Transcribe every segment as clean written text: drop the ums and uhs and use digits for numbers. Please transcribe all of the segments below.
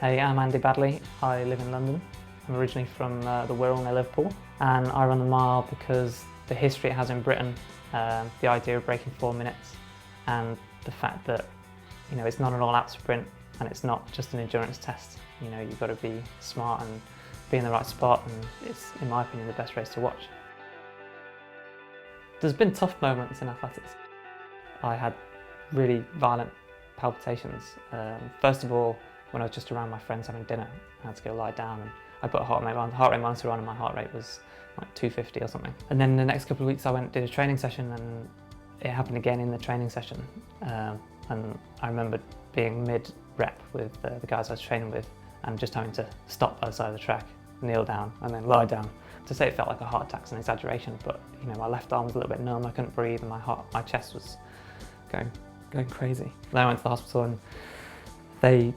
Hey, I'm Andy Baddeley. I live in London. I'm originally from the Wirral near Liverpool, and I run the mile because the history it has in Britain, the idea of breaking 4 minutes, and the fact that it's not an all-out sprint and it's not just an endurance test. You've got to be smart and be in the right spot, and it's, in my opinion, the best race to watch. There's been tough moments in athletics. I had really violent palpitations. First of all, when I was just around my friends having dinner, I had to go lie down, and I put a heart rate monitor on, and my heart rate was like 250 or something. And then the next couple of weeks I did a training session, and it happened again in the training session. And I remember being mid-rep with the guys I was training with, and just having to stop by the side of the track, kneel down, and then lie down. To say it felt like a heart attack's an exaggeration, but my left arm was a little bit numb, I couldn't breathe, and my chest was going crazy. Then I went to the hospital, and they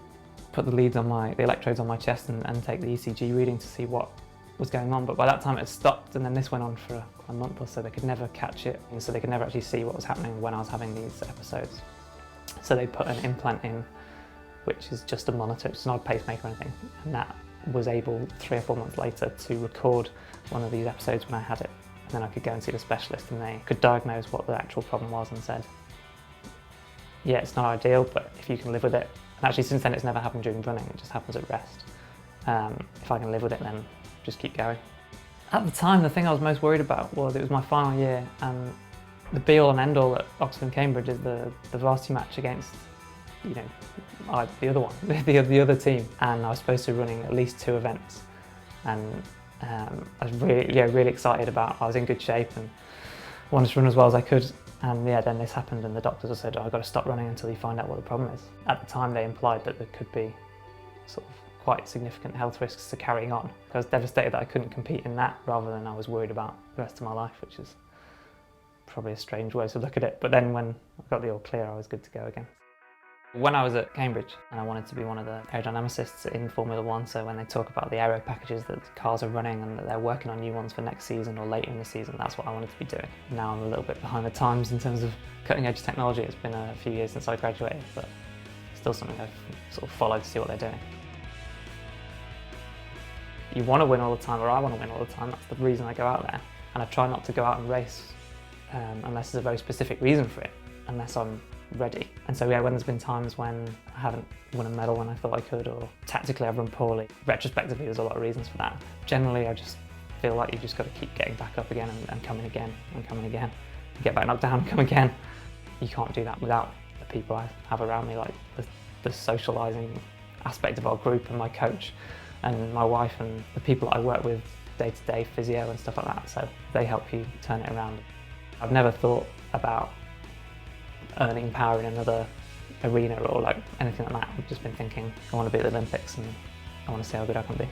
put the electrodes on my chest and take the ECG reading to see what was going on. But by that time it had stopped, and then this went on for a month or so. They could never catch it, and so they could never actually see what was happening when I was having these episodes. So they put an implant in, which is just a monitor, it's not a pacemaker or anything, and that was able 3 or 4 months later to record one of these episodes when I had it. And then I could go and see the specialist, and they could diagnose what the actual problem was and said, yeah, it's not ideal, but if you can live with it. And actually since then it's never happened during running, it just happens at rest. If I can live with it, then just keep going. At the time, the thing I was most worried about was it was my final year, and the be-all and end-all at Oxford and Cambridge is the varsity match against the other one, the other team. And I was supposed to be running at least 2 events. And I was really excited I was in good shape and wanted to run as well as I could. And yeah, then this happened, and the doctors said, I've got to stop running until you find out what the problem is. At the time they implied that there could be sort of quite significant health risks to carrying on. I was devastated that I couldn't compete in that, rather than I was worried about the rest of my life, which is probably a strange way to look at it. But then when I got the all clear, I was good to go again. When I was at Cambridge, and I wanted to be one of the aerodynamicists in Formula 1, so when they talk about the aero packages that the cars are running and that they're working on new ones for next season or later in the season, that's what I wanted to be doing. Now I'm a little bit behind the times in terms of cutting edge technology. It's been a few years since I graduated, but still something I've sort of followed to see what they're doing. You want to win all the time, or I want to win all the time. That's the reason I go out there. And I try not to go out and race unless there's a very specific reason for it, unless I'm ready. And so yeah, when there's been times when I haven't won a medal when I thought I could, or tactically I've run poorly, retrospectively there's a lot of reasons for that. Generally I just feel like you've just got to keep getting back up again and coming again and coming again. You get back knocked down and come again. You can't do that without the people I have around me, like the socialising aspect of our group, and my coach and my wife and the people that I work with day to day, physio and stuff like that. So they help you turn it around. I've never thought about earning power in another arena or like anything like that. I've just been thinking, I want to be at the Olympics and I want to see how good I can be.